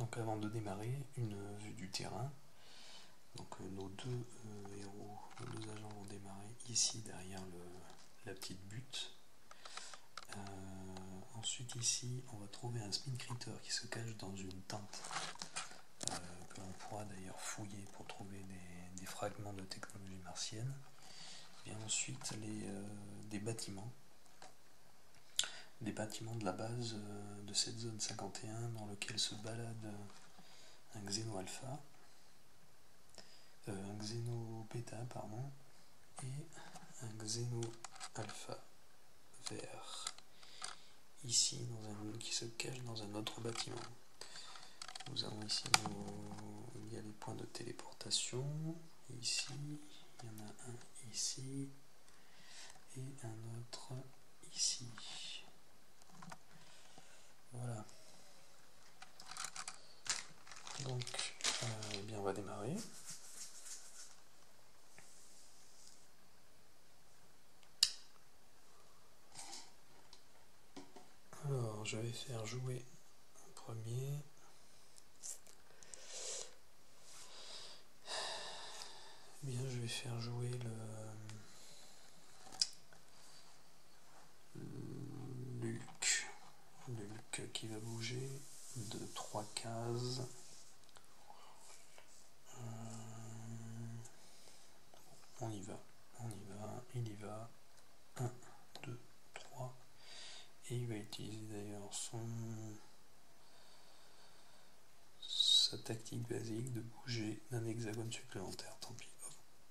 Donc avant de démarrer, une vue du terrain. Donc nos deux héros, nos deux agents vont démarrer ici derrière la petite butte. Ensuite ici, on va trouver un spin critter qui se cache dans une tente que l'on pourra d'ailleurs fouiller pour trouver des fragments de technologie martienne. Et ensuite des bâtiments de la base de cette zone 51 dans lequel se balade un Xeno Alpha, un Xeno Beta pardon, et un Xeno Alpha vert ici qui se cache dans un autre bâtiment. Nous avons ici il y a les points de téléportation ici, il y en a un ici et un autre ici. Voilà. Donc, eh bien on va démarrer. Alors, je vais faire jouer en premier. Eh bien, je vais faire jouer Luke qui va bouger de 3 cases. On y va, il y va. 1, 2, 3. Et il va utiliser d'ailleurs sa tactique basique de bouger d'un hexagone supplémentaire. Tant pis,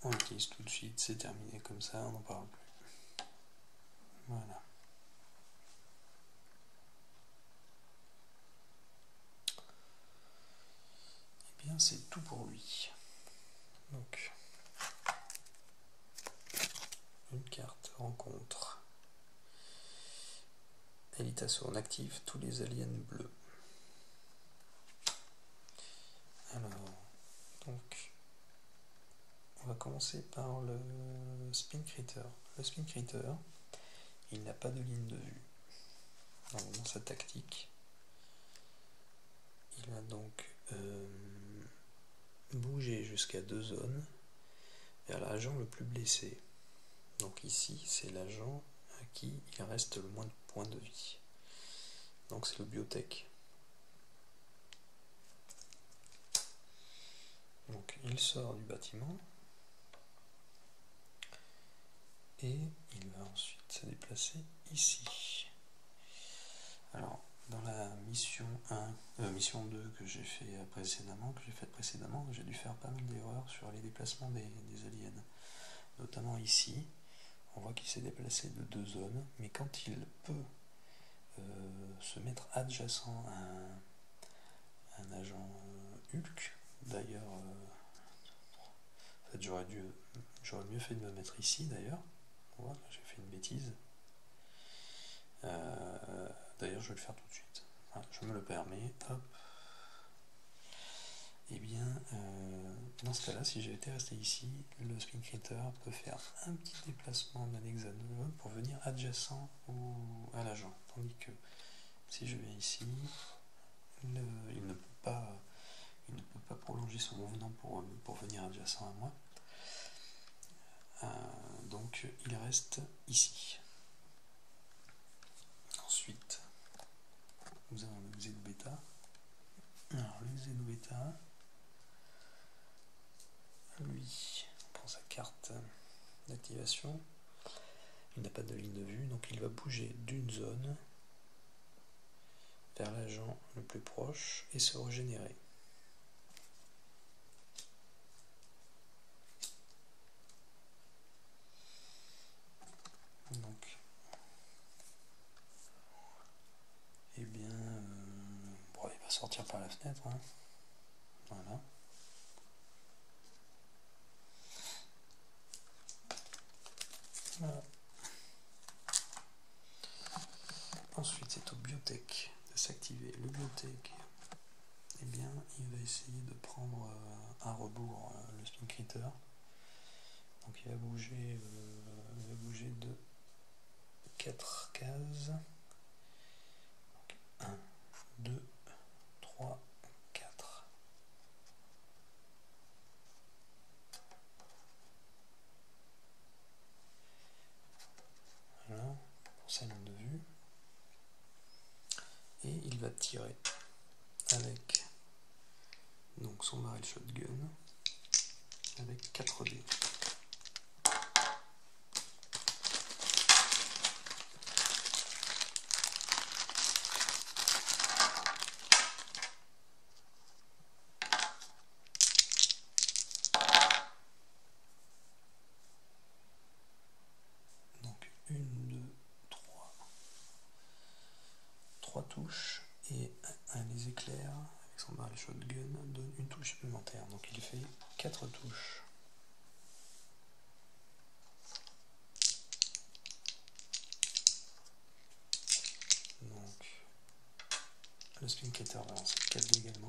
on l'utilise tout de suite, c'est terminé comme ça, on n'en parle plus. Voilà. Et bien c'est tout pour lui. Donc, une carte rencontre. Elite Assaut, on active tous les aliens bleus. Alors, donc, on va commencer par le Spin Critter. Le Spin Critter, il n'a pas de ligne de vue. Dans sa tactique, il va donc bouger jusqu'à 2 zones vers l'agent le plus blessé. Donc ici, c'est l'agent à qui il reste le moins de points de vie. Donc c'est le biotech. Donc il sort du bâtiment et il va ensuite se déplacer ici. Alors dans la mission 2 que j'ai faite précédemment, j'ai dû faire pas mal d'erreurs sur les déplacements des aliens. Notamment ici, on voit qu'il s'est déplacé de 2 zones, mais quand il peut se mettre adjacent à un agent Hulk, d'ailleurs, en fait, j'aurais mieux fait de me mettre ici d'ailleurs. Voilà, j'ai fait une bêtise. D'ailleurs, je vais le faire tout de suite. Voilà, je me le permets. Hop. Et bien, dans ce cas-là, si j'avais été resté ici, le Spin Critter peut faire un petit déplacement d'un hexagone pour venir adjacent à l'agent. Tandis que si je viens ici, il ne peut pas prolonger son mouvement pour venir adjacent à moi. Donc il reste ici. Ensuite, nous avons le Xeno Beta. Alors le Xeno Beta, lui, on prend sa carte d'activation. Il n'a pas de ligne de vue, donc il va bouger d'une zone vers l'agent le plus proche et se régénérer. Donc, eh bien, bon, il va sortir par la fenêtre. Hein. Voilà. Voilà. Ensuite, c'est au biotech de s'activer. Le biotech, eh bien, il va essayer de prendre à rebours le Spin Critter. Donc, il va bouger de 4 cases. Donc, 1, 2, 3, 4. tirer avec donc son barrel shotgun avec 4 dés. Donc 1, 2, 3 touches, et les éclairs avec son barrel shotgun donne une touche supplémentaire, donc il fait 4 touches. Donc le Spincater va lancer 4 dés également.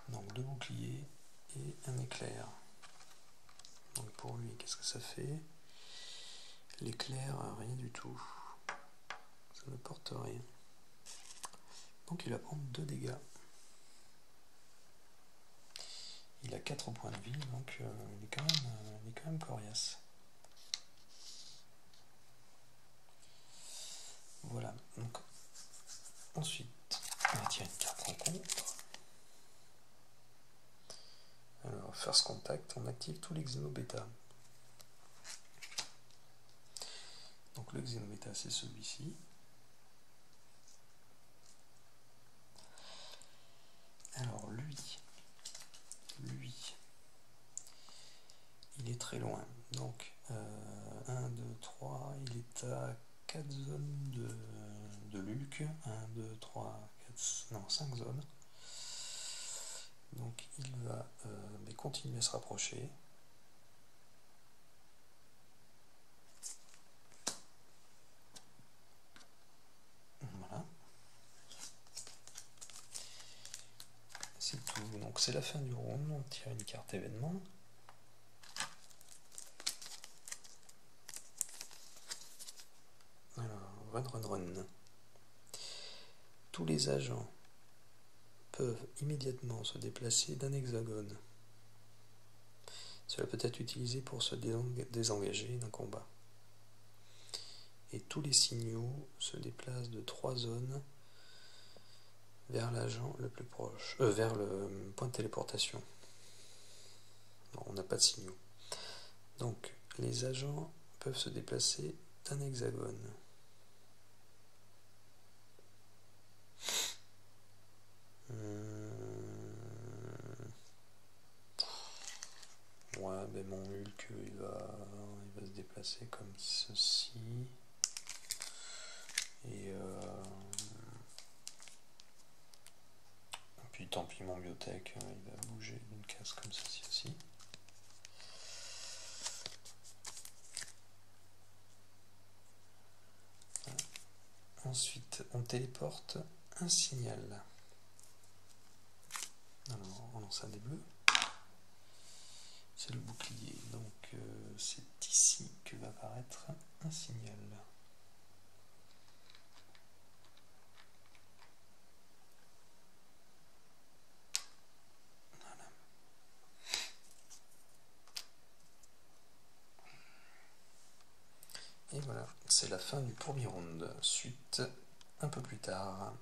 Donc 2 boucliers et un éclair. Donc pour lui, qu'est-ce que ça fait? L'éclair, rien du tout. Ça ne porte rien. Donc il va prendre 2 dégâts. Il a 4 points de vie, donc il est quand même coriace. Voilà, donc ensuite on va tirer une carte rencontre. Alors, First Contact, on active tous les Xenobêta. Donc le Xenobêta, c'est celui-ci. Alors lui, il est très loin. Donc 1, 2, 3, il est à 4 zones de Lulk. 1, 2, 3, 4, non, 5 zones. Donc il va continuer à se rapprocher. Voilà. C'est tout. Donc c'est la fin du round. On tire une carte événement. Alors, run. Tous les agents peuvent immédiatement se déplacer d'un hexagone. Cela peut être utilisé pour se désengager d'un combat. Et tous les signaux se déplacent de 3 zones vers l'agent le plus proche, vers le point de téléportation. Bon, on n'a pas de signaux. Donc, les agents peuvent se déplacer d'un hexagone. Ouais, mais mon Hulk, il va se déplacer comme ceci. Et puis tant pis, mon biotech, il va bouger d'une case comme ceci aussi. Ensuite, on téléporte un signal. Alors, on lance un des bleus. C'est le bouclier. Donc, c'est ici que va apparaître un signal. Voilà. Et voilà, c'est la fin du premier round. Suite un peu plus tard.